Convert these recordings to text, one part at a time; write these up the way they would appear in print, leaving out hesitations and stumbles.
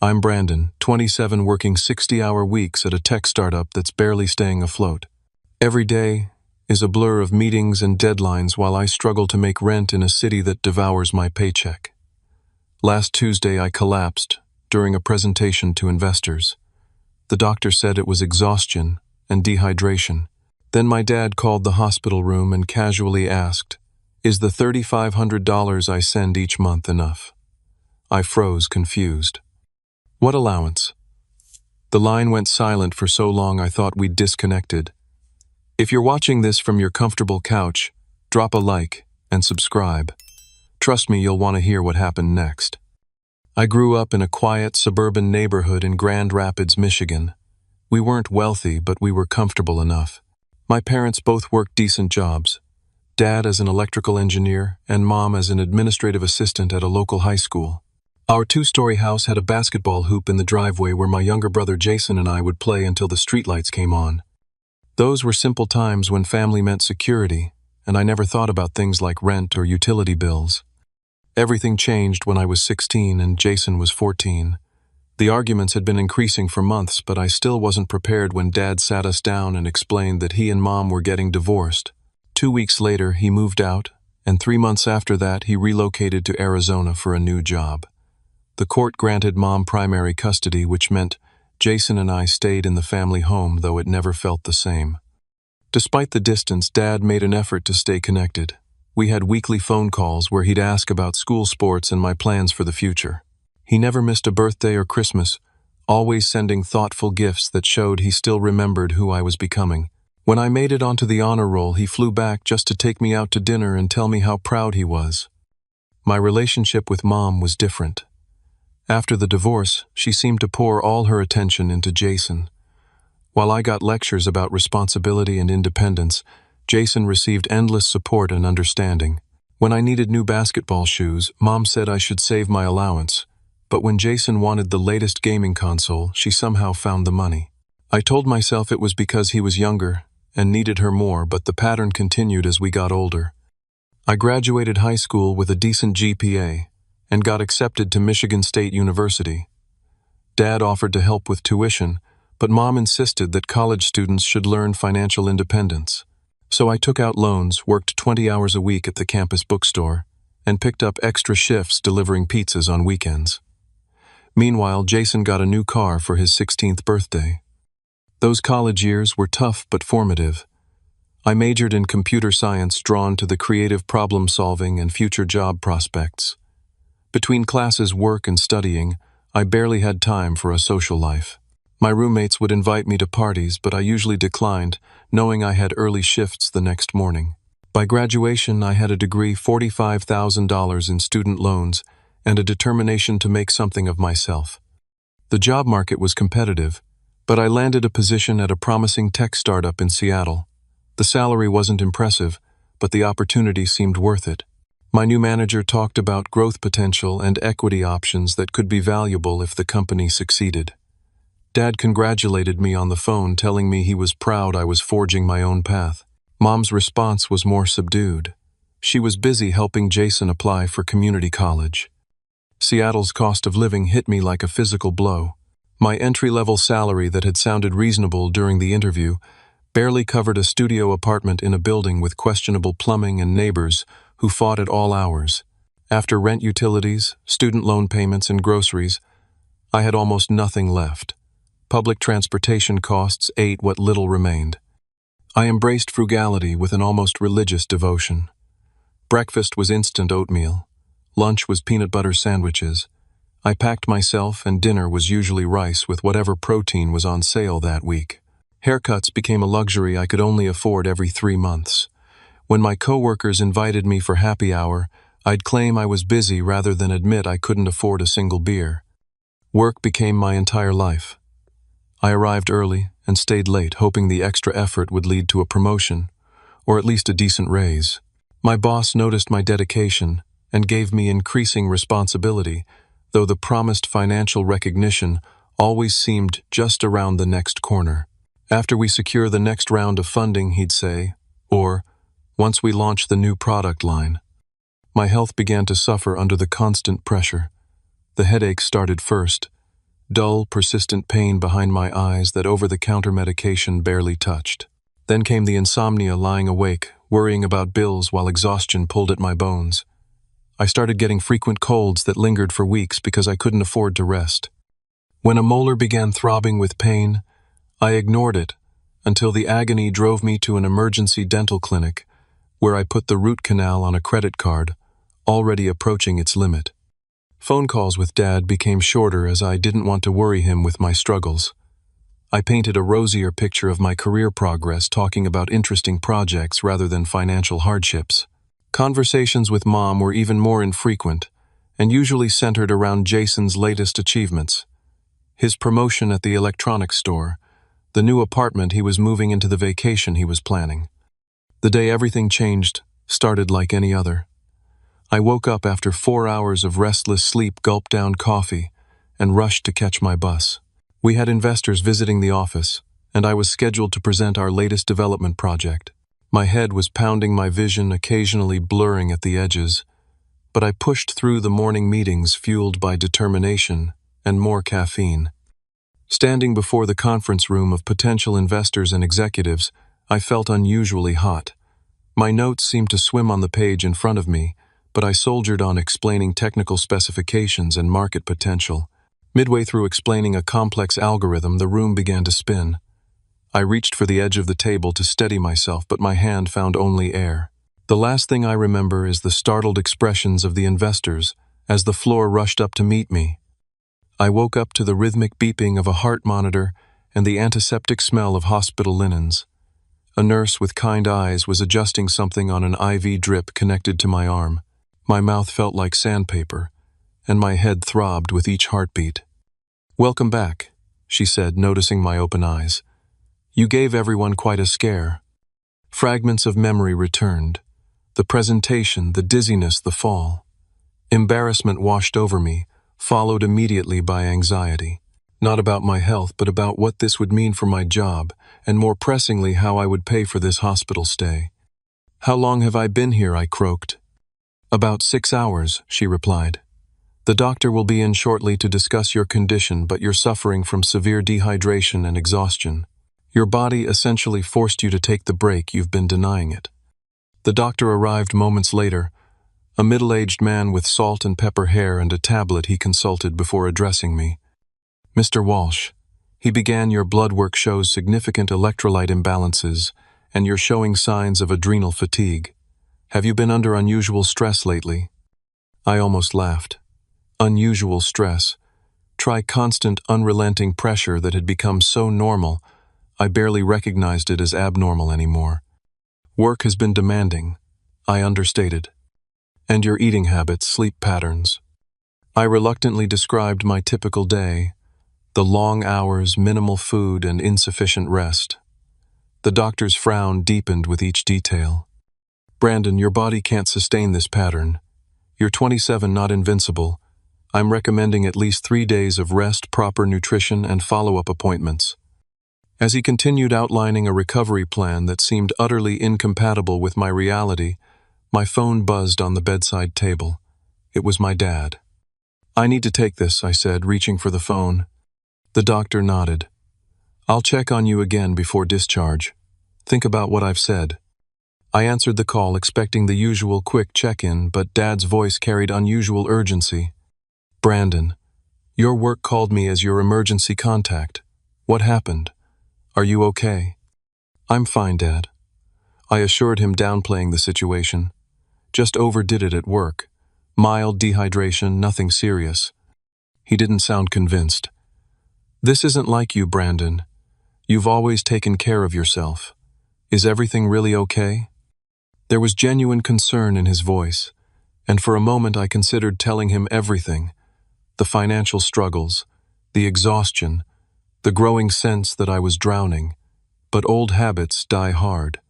I'm Brandon, 27, working 60-hour weeks at a tech startup that's barely staying afloat. Every day is a blur of meetings and deadlines while I struggle to make rent in a city that devours my paycheck. Last Tuesday, I collapsed during a presentation to investors. The doctor said it was exhaustion and dehydration. Then my dad called the hospital room and casually asked, "Is the $3,500 I send each month enough?" I froze, confused. "What allowance?" The line went silent for so long I thought we'd disconnected. If you're watching this from your comfortable couch, drop a like and subscribe. Trust me, you'll want to hear what happened next. I grew up in a quiet suburban neighborhood in Grand Rapids, Michigan. We weren't wealthy, but we were comfortable enough. My parents both worked decent jobs. Dad as an electrical engineer and Mom as an administrative assistant at a local high school. Our two-story house had a basketball hoop in the driveway where my younger brother Jason and I would play until the streetlights came on. Those were simple times when family meant security, and I never thought about things like rent or utility bills. Everything changed when I was 16 and Jason was 14. The arguments had been increasing for months, but I still wasn't prepared when Dad sat us down and explained that he and Mom were getting divorced. 2 weeks later, he moved out, and 3 months after that, he relocated to Arizona for a new job. The court granted Mom primary custody, which meant Jason and I stayed in the family home, though it never felt the same. Despite the distance, Dad made an effort to stay connected. We had weekly phone calls where he'd ask about school sports and my plans for the future. He never missed a birthday or Christmas, always sending thoughtful gifts that showed he still remembered who I was becoming. When I made it onto the honor roll, he flew back just to take me out to dinner and tell me how proud he was. My relationship with Mom was different. After the divorce, she seemed to pour all her attention into Jason. While I got lectures about responsibility and independence, Jason received endless support and understanding. When I needed new basketball shoes, Mom said I should save my allowance. But when Jason wanted the latest gaming console, she somehow found the money. I told myself it was because he was younger and needed her more, but the pattern continued as we got older. I graduated high school with a decent GPA and got accepted to Michigan State University. Dad offered to help with tuition, but Mom insisted that college students should learn financial independence. So I took out loans, worked 20 hours a week at the campus bookstore, and picked up extra shifts delivering pizzas on weekends. Meanwhile, Jason got a new car for his 16th birthday. Those college years were tough but formative. I majored in computer science, drawn to the creative problem-solving and future job prospects. Between classes, work, and studying, I barely had time for a social life. My roommates would invite me to parties, but I usually declined, knowing I had early shifts the next morning. By graduation, I had a degree, $45,000 in student loans, and a determination to make something of myself. The job market was competitive, but I landed a position at a promising tech startup in Seattle. The salary wasn't impressive, but the opportunity seemed worth it. My new manager talked about growth potential and equity options that could be valuable if the company succeeded. Dad congratulated me on the phone, telling me he was proud I was forging my own path. Mom's response was more subdued. She was busy helping Jason apply for community college. Seattle's cost of living hit me like a physical blow. My entry-level salary that had sounded reasonable during the interview barely covered a studio apartment in a building with questionable plumbing and neighbors who fought at all hours. After rent, utilities, student loan payments, and groceries, I had almost nothing left. Public transportation costs ate what little remained. I embraced frugality with an almost religious devotion. Breakfast was instant oatmeal. Lunch was peanut butter sandwiches. I packed myself, and dinner was usually rice with whatever protein was on sale that week. Haircuts became a luxury I could only afford every 3 months. When my coworkers invited me for happy hour, I'd claim I was busy rather than admit I couldn't afford a single beer. Work became my entire life. I arrived early and stayed late, hoping the extra effort would lead to a promotion, or at least a decent raise. My boss noticed my dedication and gave me increasing responsibility, though the promised financial recognition always seemed just around the next corner. After we secure the next round of funding, he'd say, or once we launch the new product line. My health began to suffer under the constant pressure. The headaches started first, dull, persistent pain behind my eyes that over-the-counter medication barely touched. Then came the insomnia, lying awake, worrying about bills while exhaustion pulled at my bones. I started getting frequent colds that lingered for weeks because I couldn't afford to rest. When a molar began throbbing with pain, I ignored it until the agony drove me to an emergency dental clinic, where I put the root canal on a credit card, already approaching its limit. Phone calls with Dad became shorter as I didn't want to worry him with my struggles. I painted a rosier picture of my career progress, talking about interesting projects rather than financial hardships. Conversations with Mom were even more infrequent, and usually centered around Jason's latest achievements. His promotion at the electronics store, the new apartment he was moving into, the vacation he was planning. The day everything changed started like any other. I woke up after 4 hours of restless sleep, gulped down coffee, and rushed to catch my bus. We had investors visiting the office, and I was scheduled to present our latest development project. My head was pounding, my vision occasionally blurring at the edges, but I pushed through the morning meetings, fueled by determination and more caffeine. Standing before the conference room of potential investors and executives, I felt unusually hot. My notes seemed to swim on the page in front of me, but I soldiered on, explaining technical specifications and market potential. Midway through explaining a complex algorithm, the room began to spin. I reached for the edge of the table to steady myself, but my hand found only air. The last thing I remember is the startled expressions of the investors as the floor rushed up to meet me. I woke up to the rhythmic beeping of a heart monitor and the antiseptic smell of hospital linens. A nurse with kind eyes was adjusting something on an IV drip connected to my arm. My mouth felt like sandpaper, and my head throbbed with each heartbeat. "Welcome back," she said, noticing my open eyes. "You gave everyone quite a scare." Fragments of memory returned. The presentation, the dizziness, the fall. Embarrassment washed over me, followed immediately by anxiety. Not about my health, but about what this would mean for my job, and more pressingly, how I would pay for this hospital stay. "How long have I been here?" I croaked. "About 6 hours," she replied. "The doctor will be in shortly to discuss your condition, but you're suffering from severe dehydration and exhaustion. Your body essentially forced you to take the break you've been denying it." The doctor arrived moments later, a middle-aged man with salt and pepper hair and a tablet he consulted before addressing me. "Mr. Walsh," he began, "your blood work shows significant electrolyte imbalances, and you're showing signs of adrenal fatigue. Have you been under unusual stress lately?" I almost laughed. Unusual stress. Try constant, unrelenting pressure that had become so normal, I barely recognized it as abnormal anymore. "Work has been demanding," I understated. "And your eating habits, sleep patterns." I reluctantly described my typical day, the long hours, minimal food, and insufficient rest. The doctor's frown deepened with each detail. "Brandon, your body can't sustain this pattern. You're 27, not invincible. I'm recommending at least 3 days of rest, proper nutrition, and follow-up appointments." As he continued outlining a recovery plan that seemed utterly incompatible with my reality, my phone buzzed on the bedside table. It was my dad. "I need to take this," I said, reaching for the phone. The doctor nodded. "I'll check on you again before discharge. Think about what I've said." I answered the call, expecting the usual quick check-in, but Dad's voice carried unusual urgency. "Brandon, your work called me as your emergency contact. What happened? Are you okay?" "I'm fine, Dad," I assured him, downplaying the situation. "Just overdid it at work. Mild dehydration, nothing serious." He didn't sound convinced. "This isn't like you, Brandon. You've always taken care of yourself. Is everything really okay?" There was genuine concern in his voice, and for a moment I considered telling him everything: the financial struggles, the exhaustion, the growing sense that I was drowning. But old habits die hard.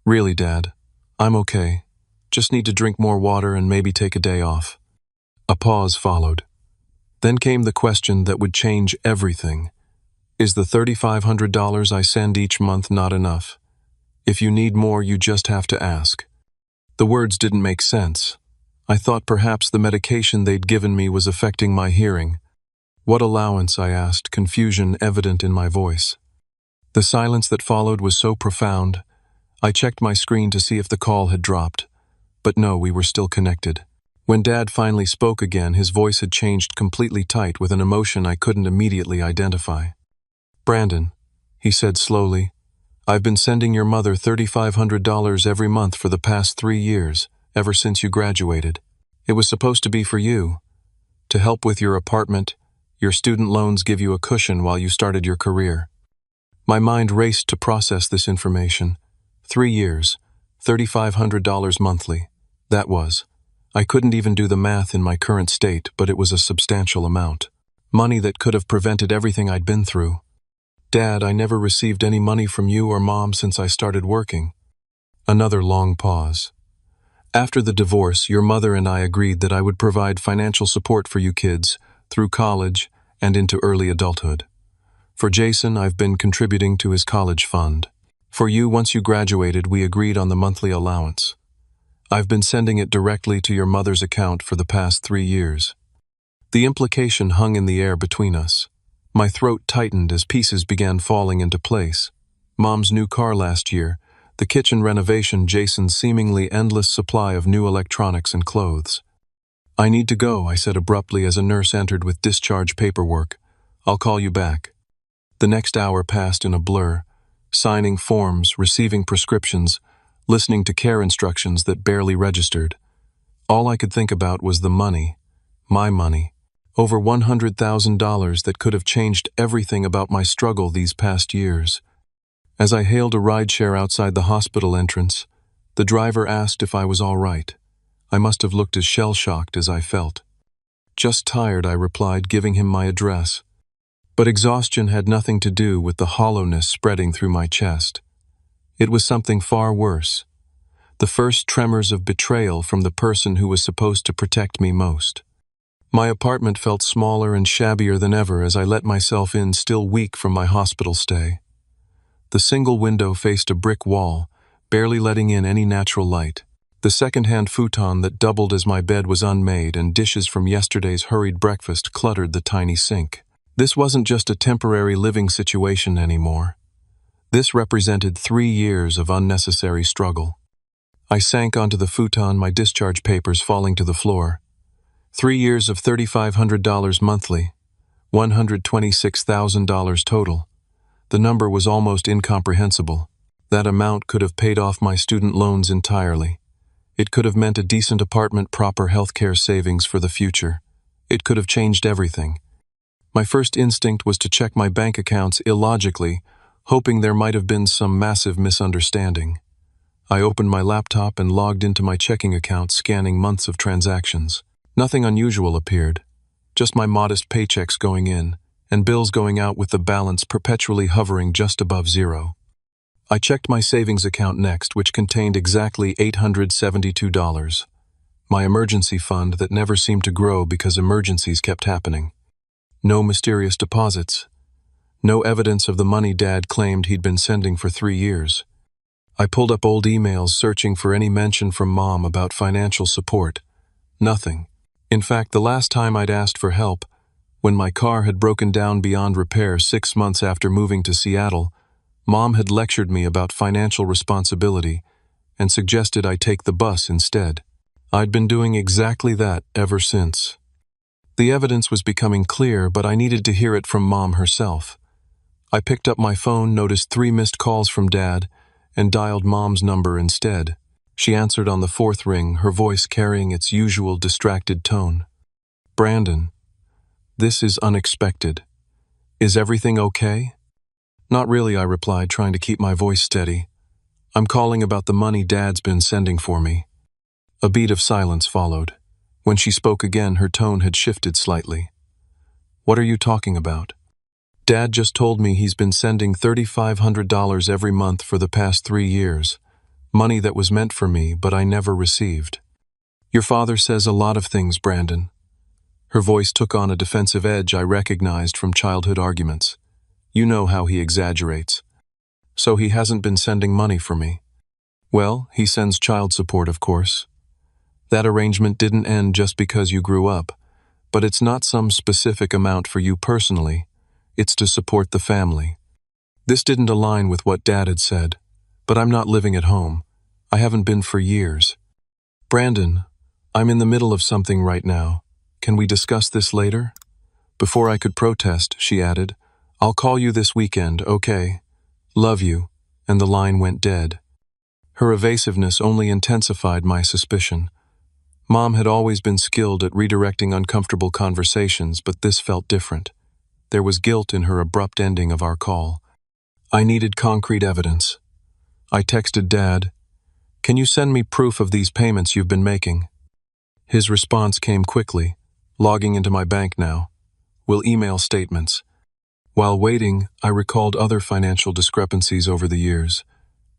"Really, Dad, I'm okay. Just need to drink more water and maybe take a day off." A pause followed. Then came the question that would change everything. "Is the $3,500 I send each month not enough? If you need more, you just have to ask." The words didn't make sense. I thought perhaps the medication they'd given me was affecting my hearing. What allowance? I asked, confusion evident in my voice. The silence that followed was so profound. I checked my screen to see if the call had dropped. But no, we were still connected. When Dad finally spoke again, his voice had changed completely tight with an emotion I couldn't immediately identify. "Brandon," he said slowly, "I've been sending your mother $3,500 every month for the past 3 years, ever since you graduated. It was supposed to be for you, to help with your apartment. Your student loans give you a cushion while you started your career." My mind raced to process this information. 3 years, $3,500 monthly. That was. I couldn't even do the math in my current state, but it was a substantial amount. Money that could have prevented everything I'd been through. "Dad, I never received any money from you or Mom since I started working." Another long pause. "After the divorce, your mother and I agreed that I would provide financial support for you kids through college and into early adulthood. For Jason, I've been contributing to his college fund. For you, once you graduated, we agreed on the monthly allowance. I've been sending it directly to your mother's account for the past 3 years." The implication hung in the air between us. My throat tightened as pieces began falling into place. Mom's new car last year, the kitchen renovation, Jason's seemingly endless supply of new electronics and clothes. "I need to go," I said abruptly as a nurse entered with discharge paperwork. "I'll call you back." The next hour passed in a blur, signing forms, receiving prescriptions, listening to care instructions that barely registered. All I could think about was the money, my money, over $100,000 that could have changed everything about my struggle these past years. As I hailed a rideshare outside the hospital entrance, the driver asked if I was all right. I must have looked as shell-shocked as I felt. "Just tired," I replied, giving him my address. But exhaustion had nothing to do with the hollowness spreading through my chest. It was something far worse. The first tremors of betrayal from the person who was supposed to protect me most. My apartment felt smaller and shabbier than ever as I let myself in, still weak from my hospital stay. The single window faced a brick wall, barely letting in any natural light. The second-hand futon that doubled as my bed was unmade, and dishes from yesterday's hurried breakfast cluttered the tiny sink. This wasn't just a temporary living situation anymore. This represented 3 years of unnecessary struggle. I sank onto the futon, my discharge papers falling to the floor. 3 years of $3,500 monthly, $126,000 total. The number was almost incomprehensible. That amount could have paid off my student loans entirely. It could have meant a decent apartment, proper healthcare savings for the future. It could have changed everything. My first instinct was to check my bank accounts illogically, hoping there might have been some massive misunderstanding. I opened my laptop and logged into my checking account, scanning months of transactions. Nothing unusual appeared, just my modest paychecks going in, and bills going out with the balance perpetually hovering just above zero. I checked my savings account next, which contained exactly $872. My emergency fund that never seemed to grow because emergencies kept happening. No mysterious deposits. No evidence of the money Dad claimed he'd been sending for 3 years. I pulled up old emails, searching for any mention from Mom about financial support. Nothing. In fact, the last time I'd asked for help, when my car had broken down beyond repair 6 months after moving to Seattle, Mom had lectured me about financial responsibility and suggested I take the bus instead. I'd been doing exactly that ever since. The evidence was becoming clear, but I needed to hear it from Mom herself. I picked up my phone, noticed 3 missed calls from Dad, and dialed Mom's number instead. She answered on the 4th ring, her voice carrying its usual distracted tone. "Brandon, this is unexpected. Is everything okay?" "Not really," I replied, trying to keep my voice steady. "I'm calling about the money Dad's been sending for me." A beat of silence followed. When she spoke again, her tone had shifted slightly. "What are you talking about?" "Dad just told me he's been sending $3,500 every month for the past 3 years. Money that was meant for me, but I never received." "Your father says a lot of things, Brandon." Her voice took on a defensive edge I recognized from childhood arguments. "You know how he exaggerates." "So he hasn't been sending money for me?" "Well, he sends child support, of course. That arrangement didn't end just because you grew up, But it's not some specific amount for you personally. It's to support the family. This didn't align with what Dad had said, but I'm not living at home. I haven't been for years. Brandon, I'm in the middle of something right now. Can we discuss this later? Before I could protest, she added, I'll call you this weekend, okay? Love you. And the line went dead. Her evasiveness only intensified my suspicion. Mom had always been skilled at redirecting uncomfortable conversations, but this felt different. There was guilt in her abrupt ending of our call. I needed concrete evidence. I texted Dad, Can you send me proof of these payments you've been making? His response came quickly, logging into my bank now. We'll email statements. While waiting, I recalled other financial discrepancies over the years.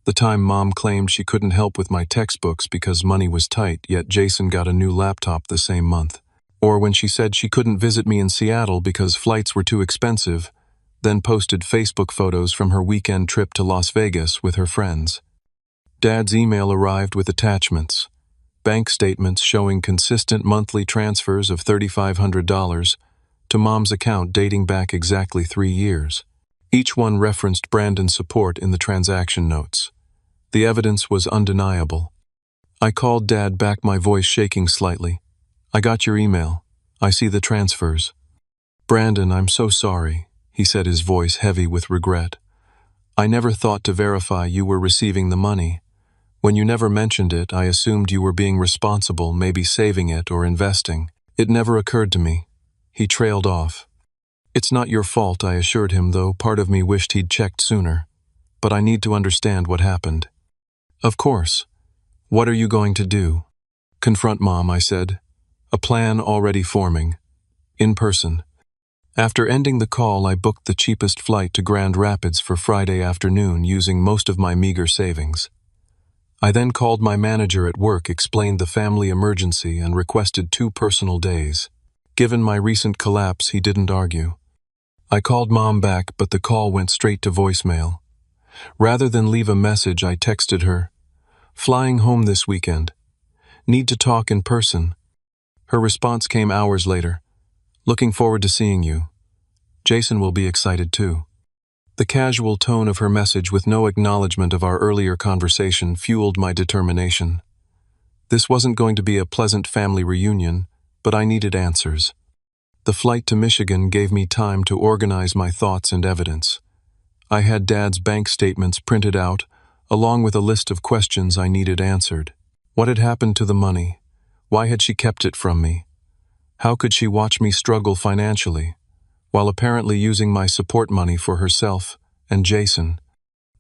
The time Mom claimed she couldn't help with my textbooks because money was tight, yet Jason got a new laptop the same month. Or when she said she couldn't visit me in Seattle because flights were too expensive, then posted Facebook photos from her weekend trip to Las Vegas with her friends. Dad's email arrived with attachments. Bank statements showing consistent monthly transfers of $3,500 to Mom's account dating back exactly 3 years. Each one referenced Brandon's support in the transaction notes. The evidence was undeniable. I called Dad back, my voice shaking slightly. I got your email. I see the transfers. Brandon, I'm so sorry, he said, his voice heavy with regret. I never thought to verify you were receiving the money. When you never mentioned it, I assumed you were being responsible, maybe saving it or investing. It never occurred to me. He trailed off. It's not your fault, I assured him, though part of me wished he'd checked sooner. But I need to understand what happened. Of course. What are you going to do? Confront Mom, I said. A plan already forming. In person. After ending the call, I booked the cheapest flight to Grand Rapids for Friday afternoon using most of my meager savings. I then called my manager at work, explained the family emergency, and requested 2 personal days. Given my recent collapse, he didn't argue. I called Mom back, but the call went straight to voicemail. Rather than leave a message, I texted her, Flying home this weekend. Need to talk in person. Her response came hours later. Looking forward to seeing you. Jason will be excited too. The casual tone of her message with no acknowledgement of our earlier conversation fueled my determination. This wasn't going to be a pleasant family reunion, but I needed answers. The flight to Michigan gave me time to organize my thoughts and evidence. I had Dad's bank statements printed out, along with a list of questions I needed answered. What had happened to the money? Why had she kept it from me? How could she watch me struggle financially, while apparently using my support money for herself and Jason?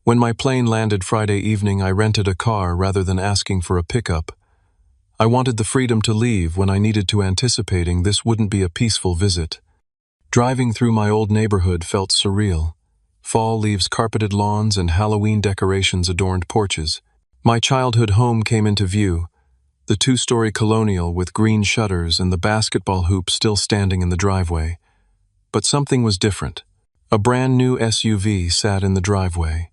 When my plane landed Friday evening, I rented a car rather than asking for a pickup. I wanted the freedom to leave when I needed to, anticipating this wouldn't be a peaceful visit. Driving through my old neighborhood felt surreal. Fall leaves carpeted lawns and Halloween decorations adorned porches. My childhood home came into view, the 2-story colonial with green shutters and the basketball hoop still standing in the driveway. But something was different. A brand new SUV sat in the driveway.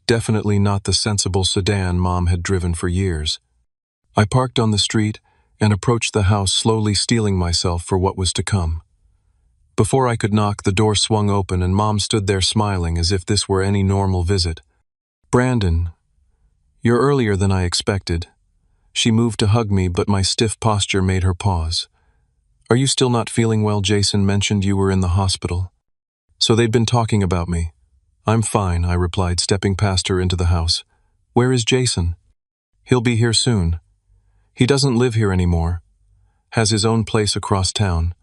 Definitely not the sensible sedan Mom had driven for years. I parked on the street and approached the house, slowly steeling myself for what was to come. Before I could knock, the door swung open and Mom stood there smiling as if this were any normal visit. Brandon, you're earlier than I expected. She moved to hug me, but my stiff posture made her pause. Are you still not feeling well? Jason mentioned you were in the hospital. So they'd been talking about me. I'm fine, I replied, stepping past her into the house. Where is Jason? He'll be here soon. He doesn't live here anymore. Has his own place across town,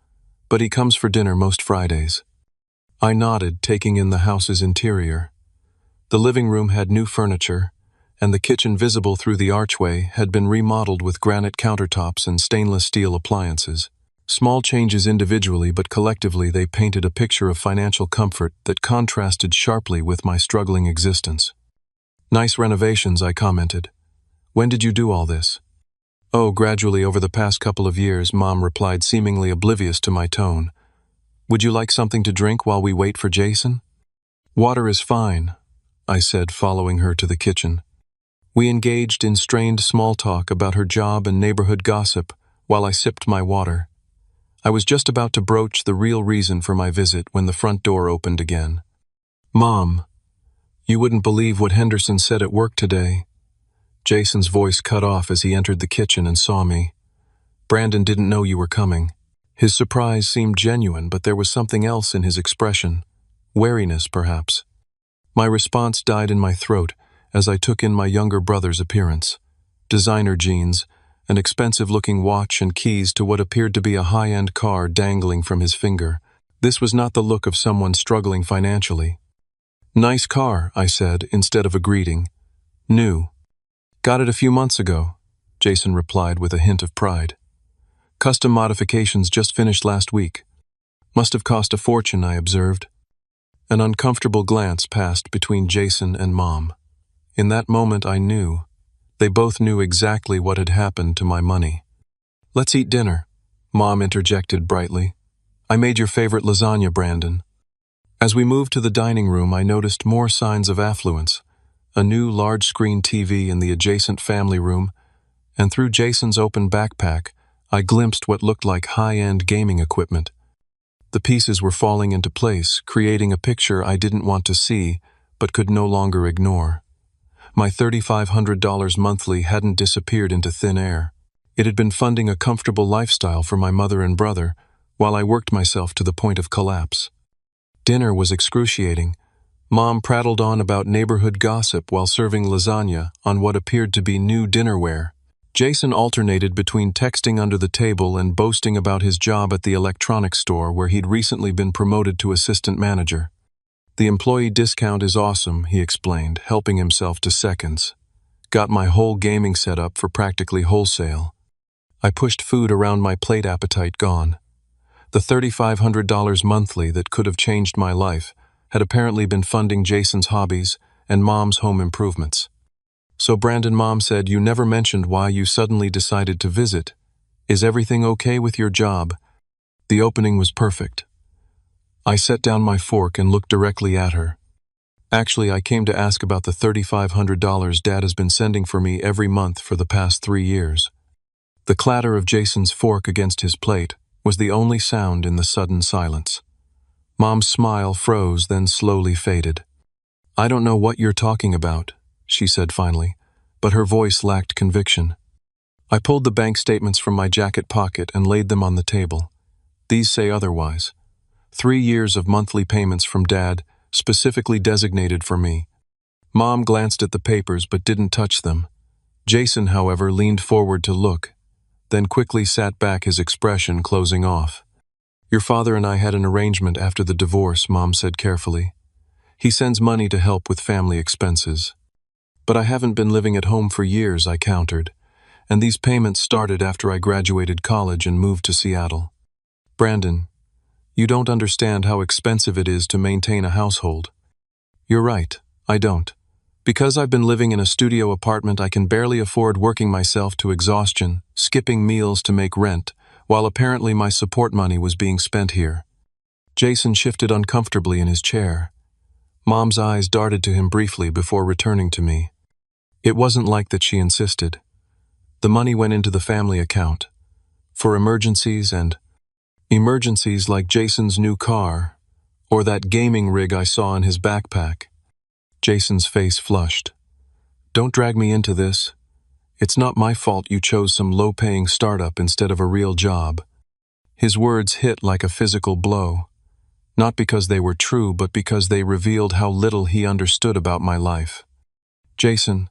but he comes for dinner most Fridays. I nodded, taking in the house's interior. The living room had new furniture, and the kitchen, visible through the archway, had been remodeled with granite countertops and stainless steel appliances. Small changes individually, but collectively they painted a picture of financial comfort that contrasted sharply with my struggling existence. Nice renovations, I commented. When did you do all this? Oh, gradually over the past couple of years, Mom replied, seemingly oblivious to my tone. Would you like something to drink while we wait for Jason? Water is fine, I said, following her to the kitchen. We engaged in strained small talk about her job and neighborhood gossip while I sipped my water. I was just about to broach the real reason for my visit when the front door opened again. "Mom, you wouldn't believe what Henderson said at work today." Jason's voice cut off as he entered the kitchen and saw me. "Brandon didn't know you were coming." His surprise seemed genuine, but there was something else in his expression. Wariness, perhaps. My response died in my throat as I took in my younger brother's appearance. Designer jeans, an expensive-looking watch and keys to what appeared to be a high-end car dangling from his finger. This was not the look of someone struggling financially. "Nice car," I said, instead of a greeting. "New. Got it a few months ago," Jason replied with a hint of pride. "Custom modifications just finished last week. Must have cost a fortune," I observed. An uncomfortable glance passed between Jason and Mom. In that moment I knew. They both knew exactly what had happened to my money. "Let's eat dinner," Mom interjected brightly. "I made your favorite lasagna, Brandon." As we moved to the dining room, I noticed more signs of affluence. A new large-screen TV in the adjacent family room, and through Jason's open backpack, I glimpsed what looked like high-end gaming equipment. The pieces were falling into place, creating a picture I didn't want to see, but could no longer ignore. My $3,500 monthly hadn't disappeared into thin air. It had been funding a comfortable lifestyle for my mother and brother, while I worked myself to the point of collapse. Dinner was excruciating. Mom prattled on about neighborhood gossip while serving lasagna on what appeared to be new dinnerware. Jason alternated between texting under the table and boasting about his job at the electronics store where he'd recently been promoted to assistant manager. "The employee discount is awesome," he explained, helping himself to seconds. "Got my whole gaming setup for practically wholesale." I pushed food around my plate, appetite gone. The $3,500 monthly that could have changed my life had apparently been funding Jason's hobbies and Mom's home improvements. "So Brandon," Mom said, "you never mentioned why you suddenly decided to visit. Is everything okay with your job?" The opening was perfect. I set down my fork and looked directly at her. "Actually, I came to ask about the $3,500 Dad has been sending for me every month for the past 3 years. The clatter of Jason's fork against his plate was the only sound in the sudden silence. Mom's smile froze, then slowly faded. "I don't know what you're talking about," she said finally, but her voice lacked conviction. I pulled the bank statements from my jacket pocket and laid them on the table. "These say otherwise. 3 years of monthly payments from Dad, specifically designated for me." Mom glanced at the papers but didn't touch them. Jason, however, leaned forward to look, then quickly sat back, his expression closing off. "Your father and I had an arrangement after the divorce," Mom said carefully. "He sends money to help with family expenses." "But I haven't been living at home for years," I countered, "and these payments started after I graduated college and moved to Seattle." "Brandon, you don't understand how expensive it is to maintain a household." "You're right, I don't. Because I've been living in a studio apartment, I can barely afford working myself to exhaustion, skipping meals to make rent, while apparently my support money was being spent here." Jason shifted uncomfortably in his chair. Mom's eyes darted to him briefly before returning to me. It wasn't like that, she insisted. The money went into the family account. For emergencies like Jason's new car, or that gaming rig I saw in his backpack. Jason's face flushed. "Don't drag me into this. It's not my fault you chose some low-paying startup instead of a real job." His words hit like a physical blow, not because they were true, but because they revealed how little he understood about my life. "Jason,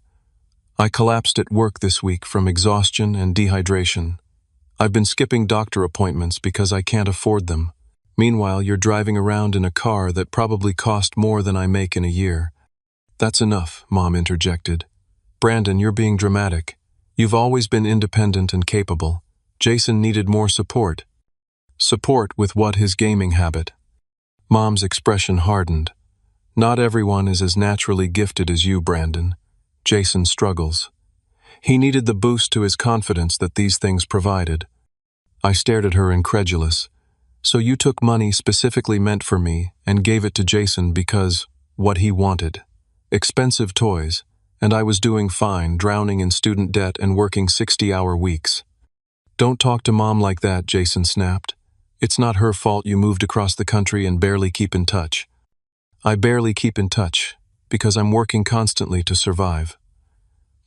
I collapsed at work this week from exhaustion and dehydration. I've been skipping doctor appointments because I can't afford them. Meanwhile, you're driving around in a car that probably cost more than I make in a year." "That's enough," Mom interjected. "Brandon, you're being dramatic. You've always been independent and capable. Jason needed more support." "Support with what? His gaming habit?" Mom's expression hardened. "Not everyone is as naturally gifted as you, Brandon. Jason struggles. He needed the boost to his confidence that these things provided." I stared at her, incredulous. "So you took money specifically meant for me and gave it to Jason because what he wanted? Expensive toys, and I was doing fine, drowning in student debt and working 60-hour weeks." "Don't talk to Mom like that," Jason snapped. It's not her fault you moved across the country and barely keep in touch. I barely keep in touch because I'm working constantly to survive.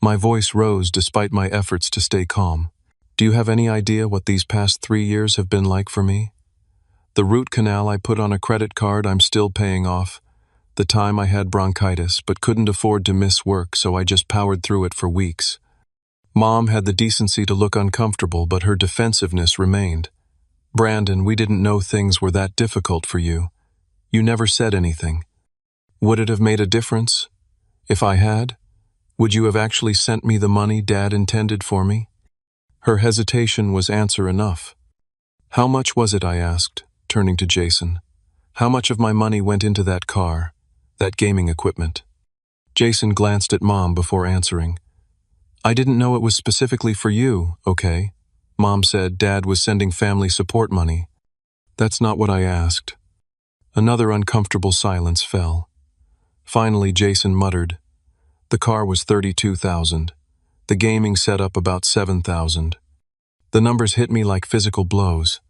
My voice rose despite my efforts to stay calm. Do you have any idea what these past 3 years have been like for me? The root canal I put on a credit card I'm still paying off. The time I had bronchitis but couldn't afford to miss work, so I just powered through it for weeks. Mom had the decency to look uncomfortable, but her defensiveness remained. Brandon, we didn't know things were that difficult for you. You never said anything. Would it have made a difference? If I had? Would you have actually sent me the money Dad intended for me? Her hesitation was answer enough. How much was it, I asked, turning to Jason. How much of my money went into that car, that gaming equipment? Jason glanced at Mom before answering. I didn't know it was specifically for you, okay? Mom said Dad was sending family support money. That's not what I asked. Another uncomfortable silence fell. Finally, Jason muttered. The car was $32,000. The gaming setup about $7,000. The numbers hit me like physical blows.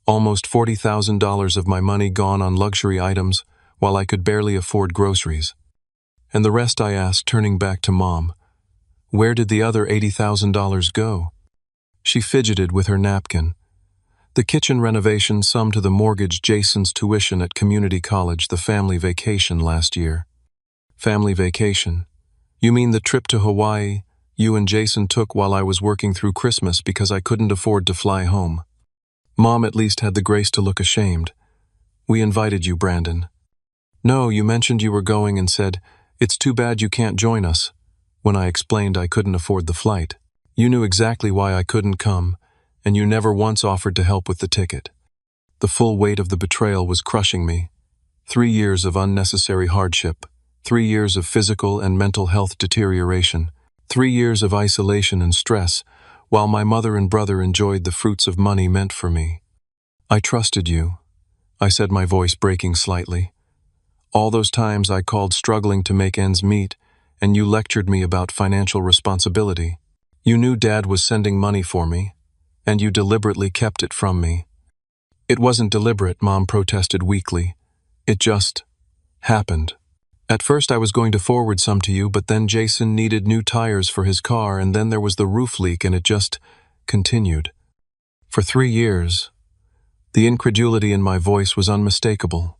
Almost $40,000 of my money gone on luxury items while I could barely afford groceries. And the rest, I asked, turning back to Mom. Where did the other $80,000 go? She fidgeted with her napkin. The kitchen renovation summed to the mortgage, Jason's tuition at community college, the family vacation last year. Family vacation? You mean the trip to Hawaii you and Jason took while I was working through Christmas because I couldn't afford to fly home? Mom at least had the grace to look ashamed. We invited you, Brandon. No, you mentioned you were going and said, it's too bad you can't join us. When I explained I couldn't afford the flight, you knew exactly why I couldn't come, and you never once offered to help with the ticket. The full weight of the betrayal was crushing me. 3 years of unnecessary hardship, 3 years of physical and mental health deterioration, 3 years of isolation and stress, while my mother and brother enjoyed the fruits of money meant for me. I trusted you, I said, my voice breaking slightly. All those times I called struggling to make ends meet, and you lectured me about financial responsibility. You knew Dad was sending money for me, and you deliberately kept it from me. It wasn't deliberate, Mom protested weakly. It just happened. At first I was going to forward some to you, but then Jason needed new tires for his car, and then there was the roof leak, and it just continued. For 3 years, the incredulity in my voice was unmistakable.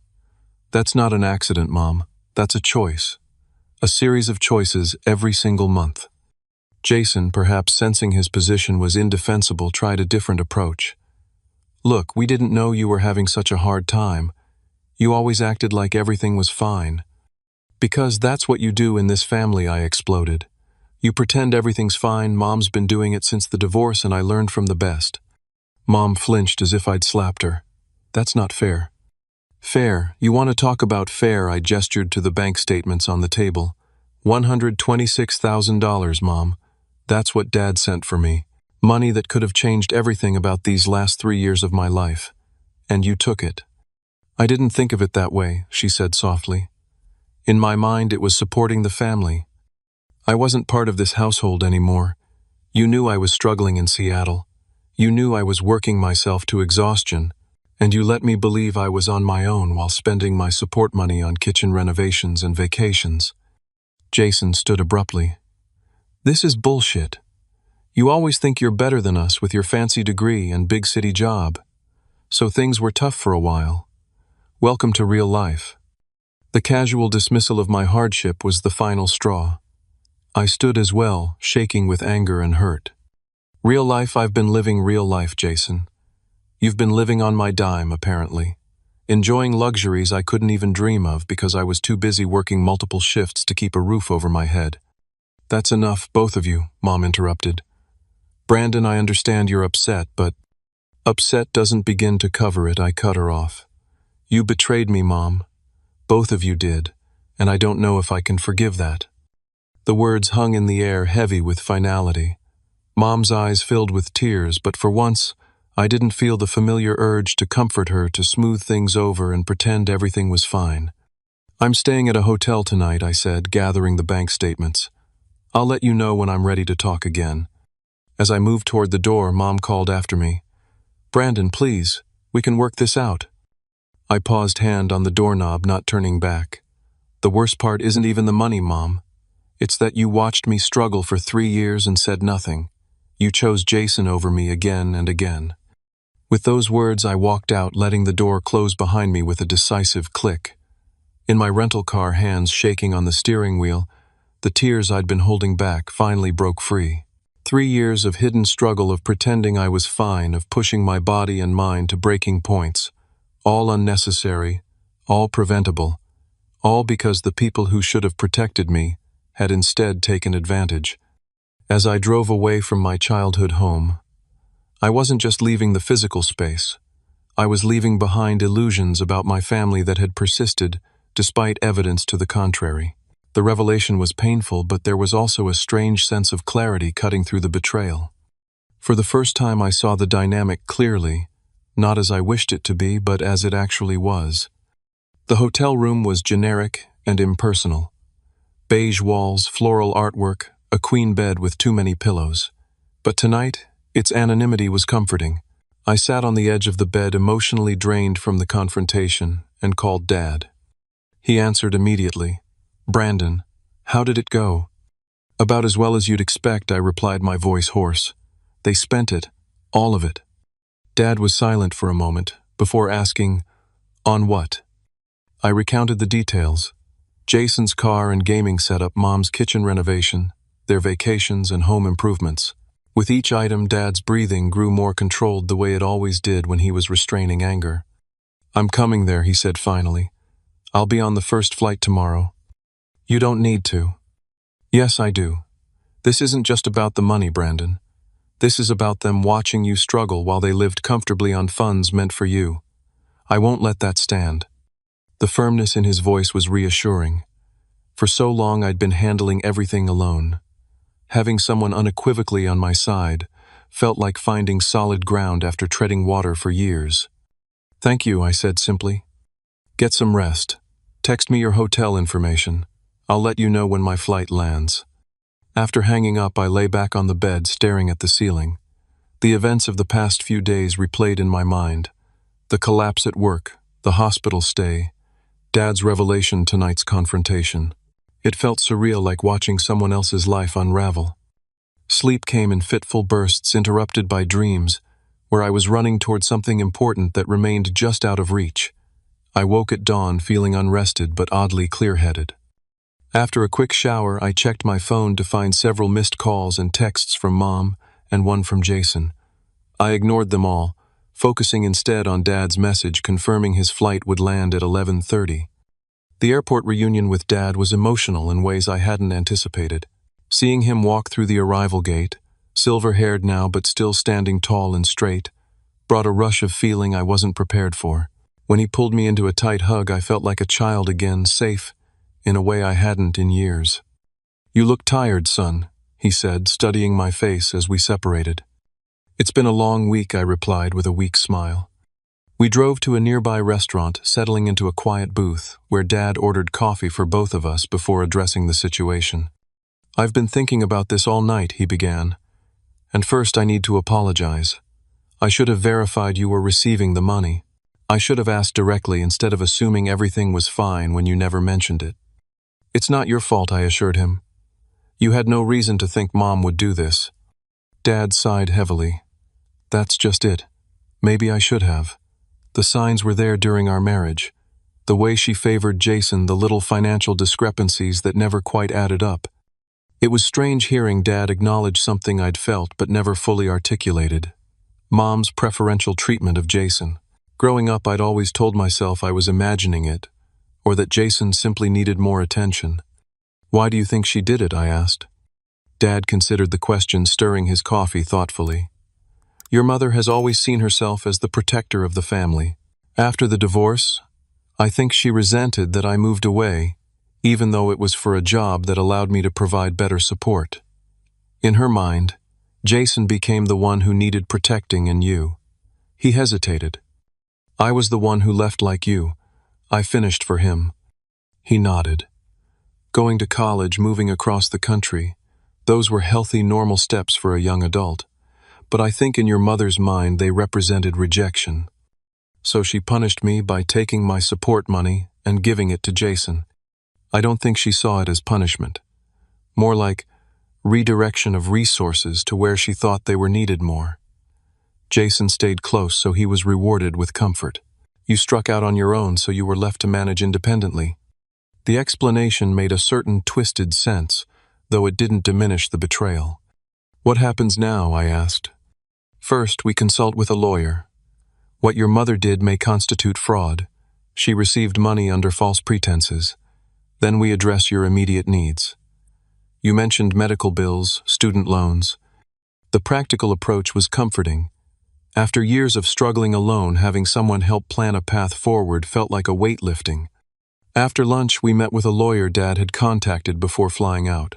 That's not an accident, Mom. That's a choice. A series of choices every single month. Jason, perhaps sensing his position was indefensible, tried a different approach. Look, we didn't know you were having such a hard time. You always acted like everything was fine. Because that's what you do in this family, I exploded. You pretend everything's fine. Mom's been doing it since the divorce, and I learned from the best. Mom flinched as if I'd slapped her. That's not fair. Fair? You want to talk about fair? I gestured to the bank statements on the table. $126,000, Mom. That's what Dad sent for me. Money that could have changed everything about these last 3 years of my life. And you took it. I didn't think of it that way, she said softly. In my mind, it was supporting the family. I wasn't part of this household anymore. You knew I was struggling in Seattle. You knew I was working myself to exhaustion, and you let me believe I was on my own while spending my support money on kitchen renovations and vacations. Jason stood abruptly. This is bullshit. You always think you're better than us with your fancy degree and big city job. So things were tough for a while. Welcome to real life. The casual dismissal of my hardship was the final straw. I stood as well, shaking with anger and hurt. Real life? I've been living real life, Jason. You've been living on my dime, apparently. Enjoying luxuries I couldn't even dream of because I was too busy working multiple shifts to keep a roof over my head. That's enough, both of you, Mom interrupted. Brandon, I understand you're upset, but upset doesn't begin to cover it, I cut her off. You betrayed me, Mom. Both of you did, and I don't know if I can forgive that. The words hung in the air, heavy with finality. Mom's eyes filled with tears, but for once, I didn't feel the familiar urge to comfort her, to smooth things over and pretend everything was fine. I'm staying at a hotel tonight, I said, gathering the bank statements. I'll let you know when I'm ready to talk again. As I moved toward the door, Mom called after me. Brandon, please, We can work this out. I paused, hand on the doorknob, not turning back. The worst part isn't even the money, Mom. It's that you watched me struggle for 3 years and said nothing. You chose Jason over me again and again. With those words, I walked out, letting the door close behind me with a decisive click. In my rental car, hands shaking on the steering wheel, the tears I'd been holding back finally broke free. 3 years of hidden struggle, of pretending I was fine, of pushing my body and mind to breaking points. All unnecessary, all preventable, all because the people who should have protected me had instead taken advantage. As I drove away from my childhood home, I wasn't just leaving the physical space. I was leaving behind illusions about my family that had persisted despite evidence to the contrary. The revelation was painful, but there was also a strange sense of clarity cutting through the betrayal. For the first time, I saw the dynamic clearly, not as I wished it to be, but as it actually was. The hotel room was generic and impersonal. Beige walls, floral artwork, a queen bed with too many pillows. But tonight, its anonymity was comforting. I sat on the edge of the bed, emotionally drained from the confrontation, and called Dad. He answered immediately. "Brandon, how did it go?" "About as well as you'd expect," I replied, my voice hoarse. "They spent it, all of it." Dad was silent for a moment, before asking, "On what?" I recounted the details. Jason's car and gaming setup, Mom's kitchen renovation, their vacations and home improvements. With each item, Dad's breathing grew more controlled, the way it always did when he was restraining anger. "I'm coming there," he said finally. "I'll be on the first flight tomorrow." "You don't need to." "Yes, I do. This isn't just about the money, Brandon. This is about them watching you struggle while they lived comfortably on funds meant for you. I won't let that stand." The firmness in his voice was reassuring. For so long I'd been handling everything alone. Having someone unequivocally on my side felt like finding solid ground after treading water for years. "Thank you," I said simply. "Get some rest. Text me your hotel information. I'll let you know when my flight lands." After hanging up, I lay back on the bed, staring at the ceiling. The events of the past few days replayed in my mind. The collapse at work, the hospital stay, Dad's revelation, tonight's confrontation. It felt surreal, like watching someone else's life unravel. Sleep came in fitful bursts, interrupted by dreams, where I was running toward something important that remained just out of reach. I woke at dawn feeling unrested but oddly clear-headed. After a quick shower, I checked my phone to find several missed calls and texts from Mom and one from Jason. I ignored them all, focusing instead on Dad's message confirming his flight would land at 11:30. The airport reunion with Dad was emotional in ways I hadn't anticipated. Seeing him walk through the arrival gate, silver-haired now but still standing tall and straight, brought a rush of feeling I wasn't prepared for. When he pulled me into a tight hug, I felt like a child again, safe in a way I hadn't in years. "You look tired, son," he said, studying my face as we separated. "It's been a long week," I replied with a weak smile. We drove to a nearby restaurant, settling into a quiet booth, where Dad ordered coffee for both of us before addressing the situation. "I've been thinking about this all night," he began. "And first I need to apologize. I should have verified you were receiving the money. I should have asked directly instead of assuming everything was fine when you never mentioned it." "It's not your fault," I assured him. "You had no reason to think Mom would do this." Dad sighed heavily. "That's just it. Maybe I should have. The signs were there during our marriage. The way she favored Jason, the little financial discrepancies that never quite added up. It was strange hearing Dad acknowledge something I'd felt but never fully articulated. Mom's preferential treatment of Jason. Growing up, I'd always told myself I was imagining it, or that Jason simply needed more attention. "Why do you think she did it?" I asked. Dad considered the question, stirring his coffee thoughtfully. "Your mother has always seen herself as the protector of the family. After the divorce, I think she resented that I moved away, even though it was for a job that allowed me to provide better support. In her mind, Jason became the one who needed protecting in you." He hesitated. "I was the one who left like you. I finished for him." He nodded. Going to college, moving across the country, those were healthy, normal steps for a young adult. But I think in your mother's mind they represented rejection. so she punished me by taking my support money and giving it to Jason. I don't think she saw it as punishment. More like redirection of resources to where she thought they were needed more. Jason stayed close, so he was rewarded with comfort. You struck out on your own, so you were left to manage independently. The explanation made a certain twisted sense, though it didn't diminish the betrayal. What happens now? I asked. First, we consult with a lawyer. What your mother did may constitute fraud. She received money under false pretenses. Then we address your immediate needs. You mentioned medical bills, student loans. The practical approach was comforting. After years of struggling alone, having someone help plan a path forward felt like a weight lifting. After lunch, we met with a lawyer Dad had contacted before flying out.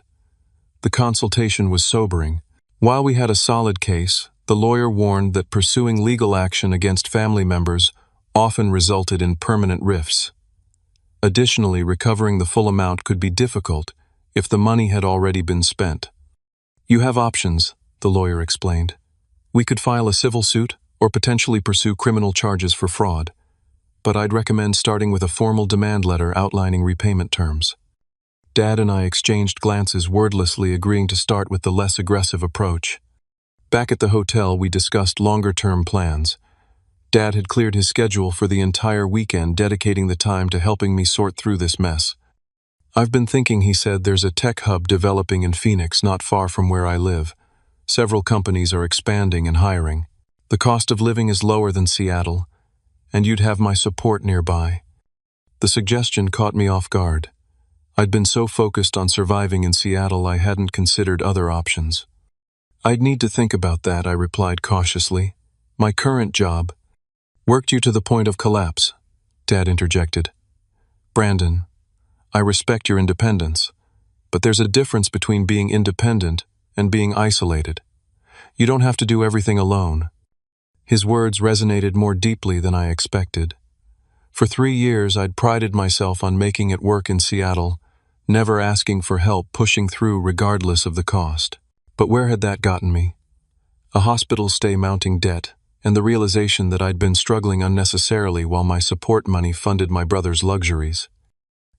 The consultation was sobering. While we had a solid case, the lawyer warned that pursuing legal action against family members often resulted in permanent rifts. Additionally, recovering the full amount could be difficult if the money had already been spent. You have options, the lawyer explained. We could file a civil suit or potentially pursue criminal charges for fraud, but I'd recommend starting with a formal demand letter outlining repayment terms. Dad and I exchanged glances, wordlessly agreeing to start with the less aggressive approach. Back at the hotel, we discussed longer-term plans. Dad had cleared his schedule for the entire weekend, dedicating the time to helping me sort through this mess. I've been thinking, he said, there's a tech hub developing in Phoenix, not far from where I live. Several companies are expanding and hiring. The cost of living is lower than Seattle, and you'd have my support nearby. The suggestion caught me off guard. I'd been so focused on surviving in Seattle I hadn't considered other options. I'd need to think about that, I replied cautiously. My current job worked you to the point of collapse, Dad interjected. Brandon, I respect your independence, but there's a difference between being independent and being isolated. You don't have to do everything alone. His words resonated more deeply than I expected. For 3 years, I'd prided myself on making it work in Seattle, never asking for help, pushing through regardless of the cost. But where had that gotten me? A hospital stay, mounting debt, and the realization that I'd been struggling unnecessarily while my support money funded my brother's luxuries.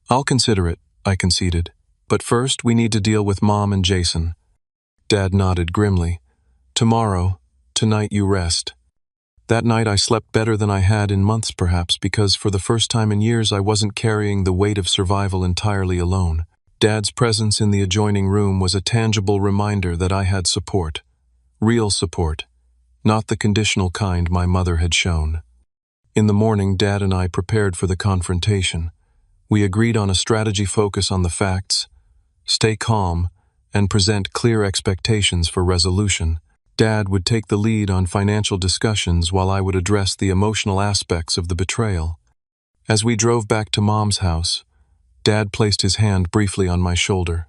I'll consider it, I conceded. But first, we need to deal with Mom and Jason. Dad nodded grimly. Tonight you rest. That night I slept better than I had in months, perhaps because for the first time in years I wasn't carrying the weight of survival entirely alone. Dad's presence in the adjoining room was a tangible reminder that I had support. Real support, not the conditional kind my mother had shown. In the morning, Dad and I prepared for the confrontation. We agreed on a strategy: focus on the facts, stay calm, and present clear expectations for resolution. Dad would take the lead on financial discussions while I would address the emotional aspects of the betrayal. As we drove back to Mom's house, Dad placed his hand briefly on my shoulder.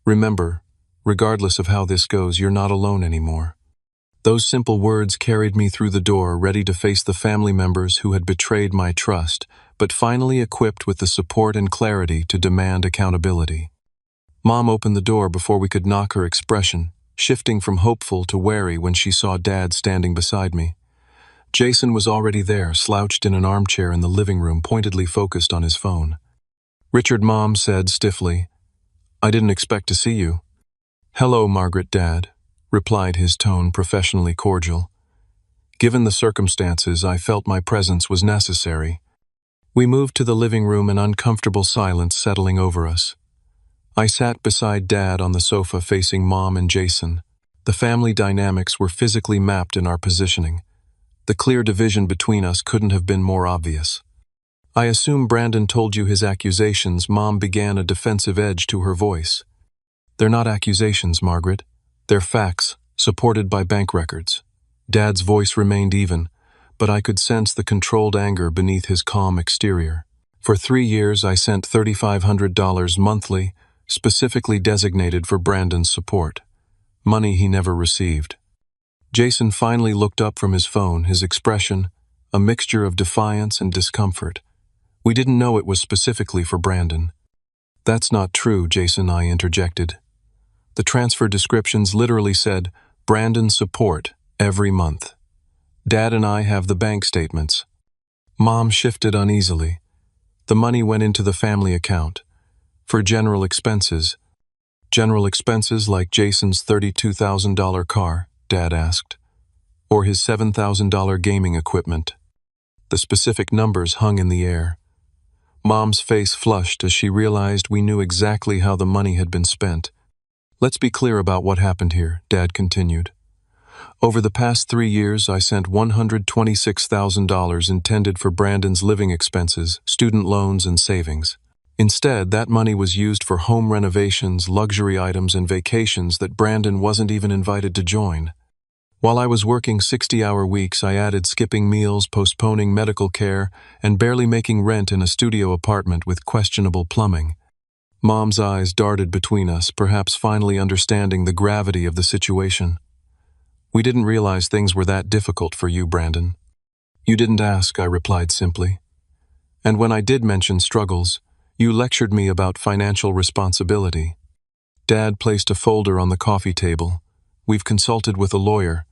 Remember, regardless of how this goes, you're not alone anymore. Those simple words carried me through the door, ready to face the family members who had betrayed my trust, but finally equipped with the support and clarity to demand accountability. Mom opened the door before we could knock, her expression shifting from hopeful to wary when she saw Dad standing beside me. Jason was already there, slouched in an armchair in the living room, pointedly focused on his phone. Richard, Mom said stiffly. I didn't expect to see you. Hello, Margaret, Dad, replied, his tone professionally cordial. Given the circumstances, I felt my presence was necessary. We moved to the living room, an uncomfortable silence settling over us. I sat beside Dad on the sofa facing Mom and Jason. The family dynamics were physically mapped in our positioning. The clear division between us couldn't have been more obvious. I assume Brandon told you his accusations. Mom began, a defensive edge to her voice. They're not accusations, Margaret. They're facts, supported by bank records. Dad's voice remained even, but I could sense the controlled anger beneath his calm exterior. For 3 years, I sent $3,500 monthly, specifically designated for Brandon's support. Money he never received. Jason finally looked up from his phone, his expression a mixture of defiance and discomfort. We didn't know it was specifically for Brandon. That's not true, Jason, I interjected. The transfer descriptions literally said, Brandon support, every month. Dad and I have the bank statements. Mom shifted uneasily. The money went into the family account. For general expenses. General expenses like Jason's $32,000 car, Dad asked. Or his $7,000 gaming equipment. The specific numbers hung in the air. Mom's face flushed as she realized we knew exactly how the money had been spent. Let's be clear about what happened here, Dad continued. Over the past 3 years, I sent $126,000 intended for Brandon's living expenses, student loans, and savings. Instead, that money was used for home renovations, luxury items, and vacations that Brandon wasn't even invited to join. While I was working 60-hour weeks, I added skipping meals, postponing medical care, and barely making rent in a studio apartment with questionable plumbing. Mom's eyes darted between us, perhaps finally understanding the gravity of the situation. We didn't realize things were that difficult for you, Brandon. You didn't ask, I replied simply. And when I did mention struggles, you lectured me about financial responsibility. Dad placed a folder on the coffee table. We've consulted with a lawyer.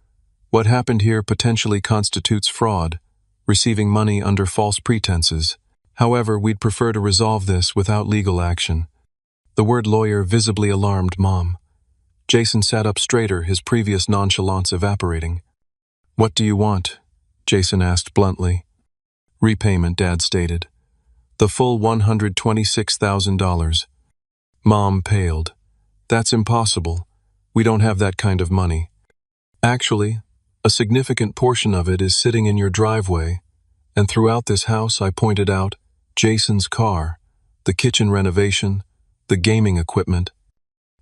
What happened here potentially constitutes fraud, receiving money under false pretenses. However, we'd prefer to resolve this without legal action. The word lawyer visibly alarmed Mom. Jason sat up straighter, his previous nonchalance evaporating. What do you want? Jason asked bluntly. Repayment, Dad stated. The full $126,000. Mom paled. That's impossible. We don't have that kind of money. Actually, a significant portion of it is sitting in your driveway, and throughout this house I pointed out Jason's car, the kitchen renovation, the gaming equipment.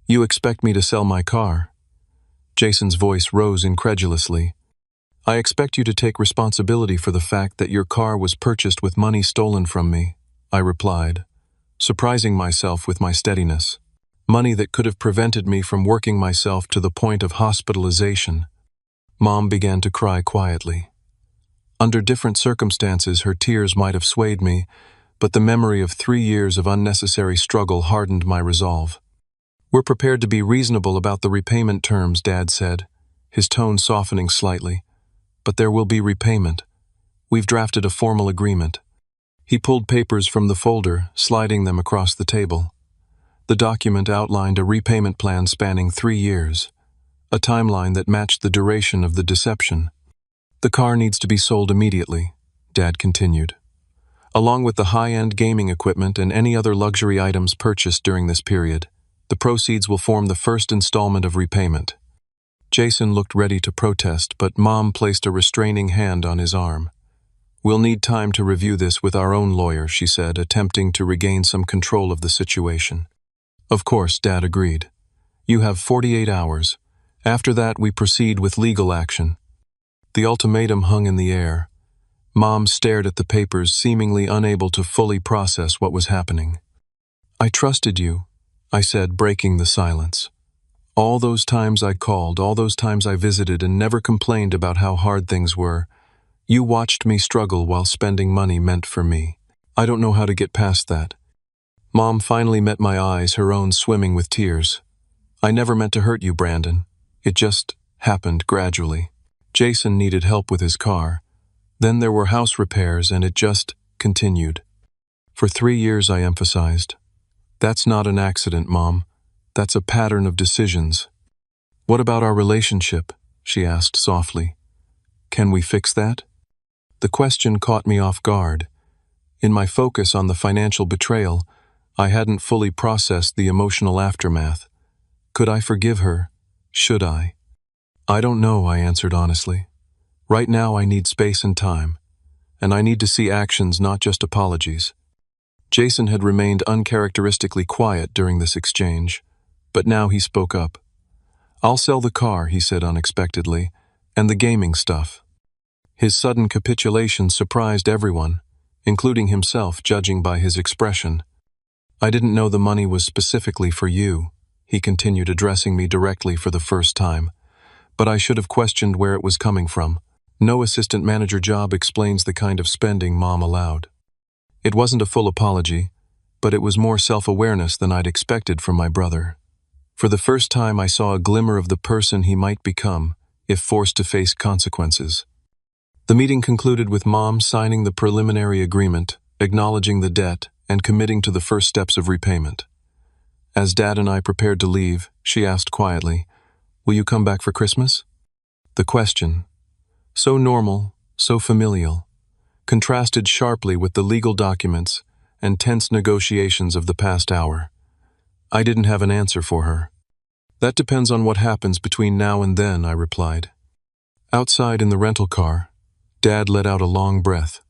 You expect me to sell my car? Jason's voice rose incredulously. I expect you to take responsibility for the fact that your car was purchased with money stolen from me, I replied, surprising myself with my steadiness. Money that could have prevented me from working myself to the point of hospitalization. Mom began to cry quietly. Under different circumstances, her tears might have swayed me, but the memory of 3 years of unnecessary struggle hardened my resolve. We're prepared to be reasonable about the repayment terms, Dad said, his tone softening slightly. But there will be repayment. We've drafted a formal agreement. He pulled papers from the folder, sliding them across the table. The document outlined a repayment plan spanning 3 years. A timeline that matched the duration of the deception. The car needs to be sold immediately, Dad continued. Along with the high-end gaming equipment and any other luxury items purchased during this period, the proceeds will form the first installment of repayment. Jason looked ready to protest, but Mom placed a restraining hand on his arm. We'll need time to review this with our own lawyer, she said, attempting to regain some control of the situation. Of course, Dad agreed. You have 48 hours. After that, we proceed with legal action. The ultimatum hung in the air. Mom stared at the papers, seemingly unable to fully process what was happening. I trusted you, I said, breaking the silence. All those times I called, all those times I visited and never complained about how hard things were. You watched me struggle while spending money meant for me. I don't know how to get past that. Mom finally met my eyes, her own swimming with tears. I never meant to hurt you, Brandon. It just happened gradually. Jason needed help with his car. Then there were house repairs, and it just continued. For 3 years, I emphasized. That's not an accident, Mom. That's a pattern of decisions. What about our relationship? She asked softly. Can we fix that? The question caught me off guard. In my focus on the financial betrayal, I hadn't fully processed the emotional aftermath. Could I forgive her? Should I? I don't know, I answered honestly. Right now I need space and time, and I need to see actions, not just apologies. Jason had remained uncharacteristically quiet during this exchange, but now he spoke up. I'll sell the car, he said unexpectedly, and the gaming stuff. His sudden capitulation surprised everyone, including himself, judging by his expression. I didn't know the money was specifically for you, he continued, addressing me directly for the first time. But I should have questioned where it was coming from. No assistant manager job explains the kind of spending Mom allowed. It wasn't a full apology, but it was more self-awareness than I'd expected from my brother. For the first time, I saw a glimmer of the person he might become if forced to face consequences. The meeting concluded with Mom signing the preliminary agreement, acknowledging the debt, and committing to the first steps of repayment. As Dad and I prepared to leave, she asked quietly, "Will you come back for Christmas?" The question, so normal, so familial, contrasted sharply with the legal documents and tense negotiations of the past hour. I didn't have an answer for her. "That depends on what happens between now and then," I replied. Outside in the rental car, Dad let out a long breath.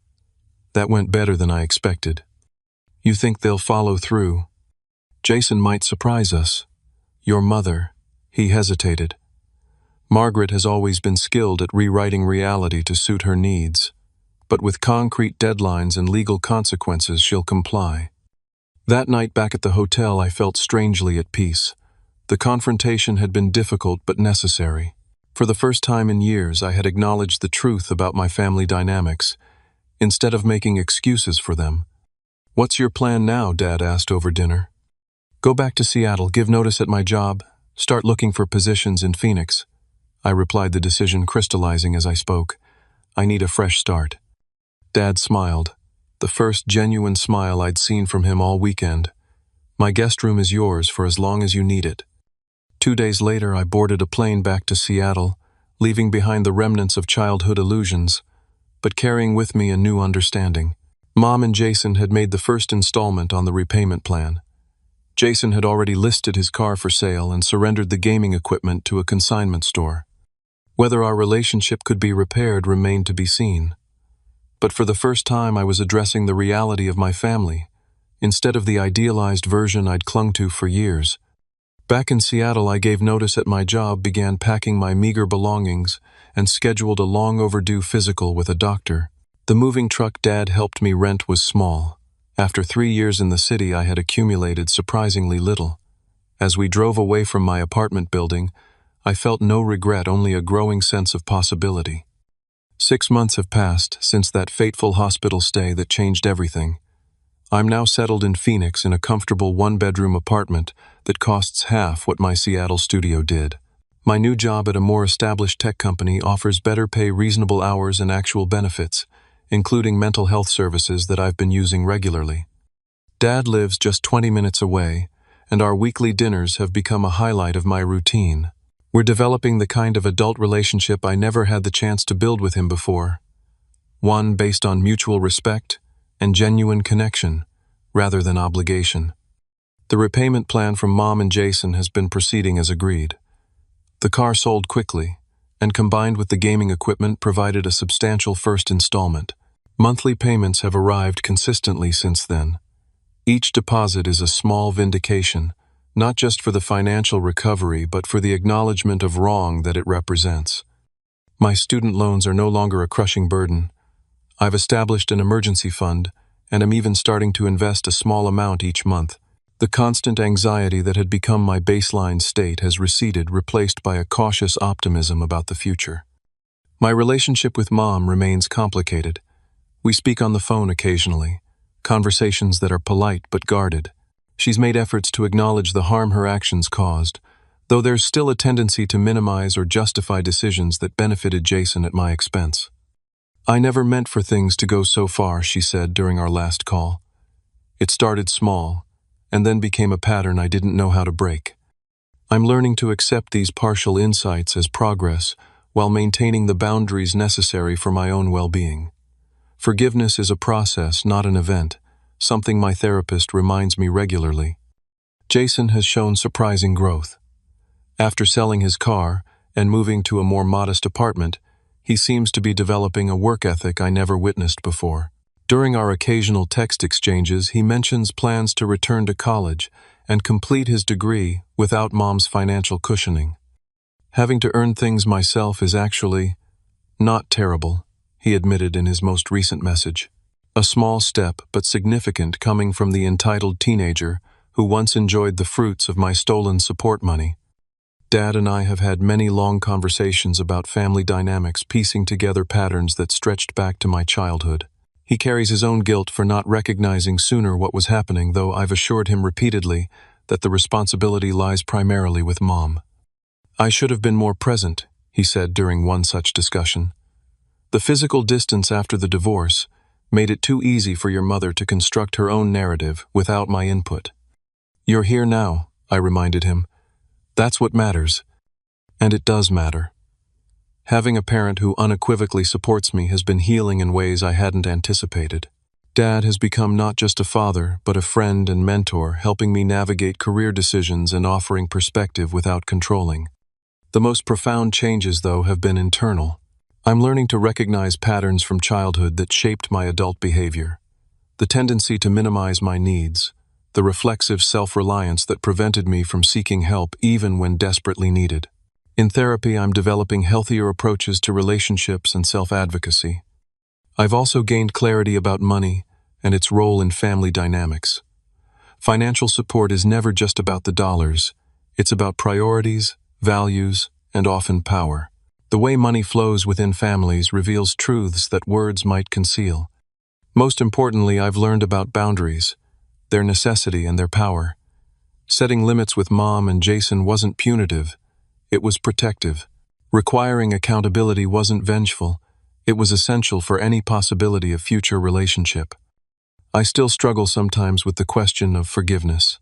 "That went better than I expected." "You think they'll follow through?" "Jason might surprise us." "Your mother," he hesitated. "Margaret has always been skilled at rewriting reality to suit her needs, but with concrete deadlines and legal consequences she'll comply." That night back at the hotel I felt strangely at peace. The confrontation had been difficult but necessary. For the first time in years I had acknowledged the truth about my family dynamics, instead of making excuses for them. "What's your plan now?" Dad asked over dinner. "Go back to Seattle, give notice at my job, start looking for positions in Phoenix." I replied, the decision crystallizing as I spoke. "I need a fresh start." Dad smiled, the first genuine smile I'd seen from him all weekend. "My guest room is yours for as long as you need it." 2 days later, I boarded a plane back to Seattle, leaving behind the remnants of childhood illusions, but carrying with me a new understanding. Mom and Jason had made the first installment on the repayment plan. Jason had already listed his car for sale and surrendered the gaming equipment to a consignment store. Whether our relationship could be repaired remained to be seen. But for the first time, I was addressing the reality of my family, instead of the idealized version I'd clung to for years. Back in Seattle, I gave notice at my job, began packing my meager belongings, and scheduled a long-overdue physical with a doctor. The moving truck Dad helped me rent was small. After 3 years in the city, I had accumulated surprisingly little. As we drove away from my apartment building, I felt no regret, only a growing sense of possibility. 6 months have passed since that fateful hospital stay that changed everything. I'm now settled in Phoenix in a comfortable 1-bedroom apartment that costs half what my Seattle studio did. My new job at a more established tech company offers better pay, reasonable hours, and actual benefits, including mental health services that I've been using regularly. Dad lives just 20 minutes away, and our weekly dinners have become a highlight of my routine. We're developing the kind of adult relationship I never had the chance to build with him before. One based on mutual respect and genuine connection, rather than obligation. The repayment plan from Mom and Jason has been proceeding as agreed. The car sold quickly, and combined with the gaming equipment provided a substantial first installment. Monthly payments have arrived consistently since then. Each deposit is a small vindication, not just for the financial recovery, but for the acknowledgement of wrong that it represents. My student loans are no longer a crushing burden. I've established an emergency fund, and am even starting to invest a small amount each month. The constant anxiety that had become my baseline state has receded, replaced by a cautious optimism about the future. My relationship with Mom remains complicated. We speak on the phone occasionally, conversations that are polite but guarded. She's made efforts to acknowledge the harm her actions caused, though there's still a tendency to minimize or justify decisions that benefited Jason at my expense. "I never meant for things to go so far," she said during our last call. "It started small, and then became a pattern I didn't know how to break. I'm learning to accept these partial insights as progress while maintaining the boundaries necessary for my own well-being. Forgiveness is a process, not an event, something my therapist reminds me regularly." Jason has shown surprising growth. After selling his car and moving to a more modest apartment, he seems to be developing a work ethic I never witnessed before. During our occasional text exchanges, he mentions plans to return to college and complete his degree without Mom's financial cushioning. "Having to earn things myself is actually not terrible," he admitted in his most recent message. A small step, but significant, coming from the entitled teenager who once enjoyed the fruits of my stolen support money. Dad and I have had many long conversations about family dynamics, piecing together patterns that stretched back to my childhood. He carries his own guilt for not recognizing sooner what was happening, though I've assured him repeatedly that the responsibility lies primarily with Mom. "I should have been more present," he said during one such discussion. The physical distance after the divorce made it too easy for your mother to construct her own narrative without my input. You're here now, I reminded him. That's what matters. And it does matter. Having a parent who unequivocally supports me has been healing in ways I hadn't anticipated. Dad has become not just a father, but a friend and mentor, helping me navigate career decisions and offering perspective without controlling. The most profound changes, though, have been internal. I'm learning to recognize patterns from childhood that shaped my adult behavior. The tendency to minimize my needs, the reflexive self-reliance that prevented me from seeking help even when desperately needed. In therapy, I'm developing healthier approaches to relationships and self-advocacy. I've also gained clarity about money and its role in family dynamics. Financial support is never just about the dollars. It's about priorities, values, and often power. The way money flows within families reveals truths that words might conceal. Most importantly, I've learned about boundaries, their necessity and their power. Setting limits with Mom and Jason wasn't punitive. It was protective. Requiring accountability wasn't vengeful. It was essential for any possibility of future relationship. I still struggle sometimes with the question of forgiveness.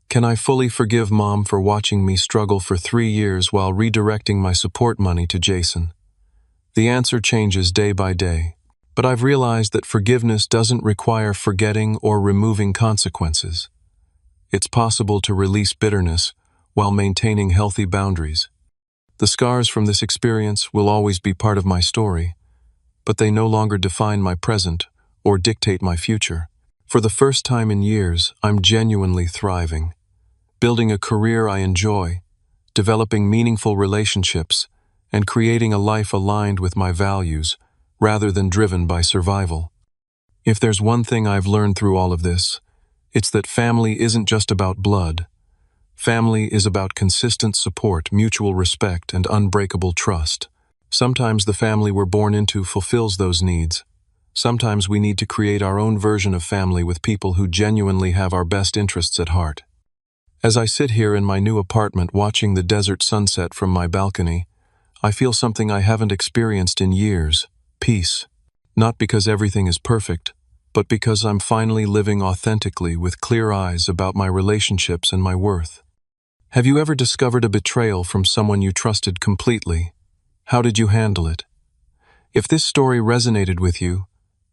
Can I fully forgive Mom for watching me struggle for 3 years while redirecting my support money to Jason? The answer changes day by day, but I've realized that forgiveness doesn't require forgetting or removing consequences. It's possible to release bitterness while maintaining healthy boundaries. The scars from this experience will always be part of my story, but they no longer define my present or dictate my future. For the first time in years, I'm genuinely thriving, building a career I enjoy, developing meaningful relationships, and creating a life aligned with my values rather than driven by survival. If there's one thing I've learned through all of this, it's that family isn't just about blood. Family is about consistent support, mutual respect, and unbreakable trust. Sometimes the family we're born into fulfills those needs. Sometimes we need to create our own version of family with people who genuinely have our best interests at heart. As I sit here in my new apartment watching the desert sunset from my balcony, I feel something I haven't experienced in years: peace. Not because everything is perfect, but because I'm finally living authentically with clear eyes about my relationships and my worth. Have you ever discovered a betrayal from someone you trusted completely? How did you handle it? If this story resonated with you,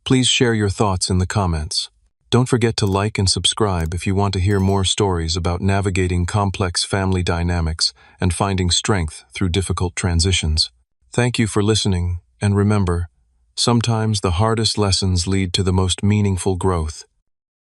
please share your thoughts in the comments. Don't forget to like and subscribe if you want to hear more stories about navigating complex family dynamics and finding strength through difficult transitions. Thank you for listening, and remember, sometimes the hardest lessons lead to the most meaningful growth.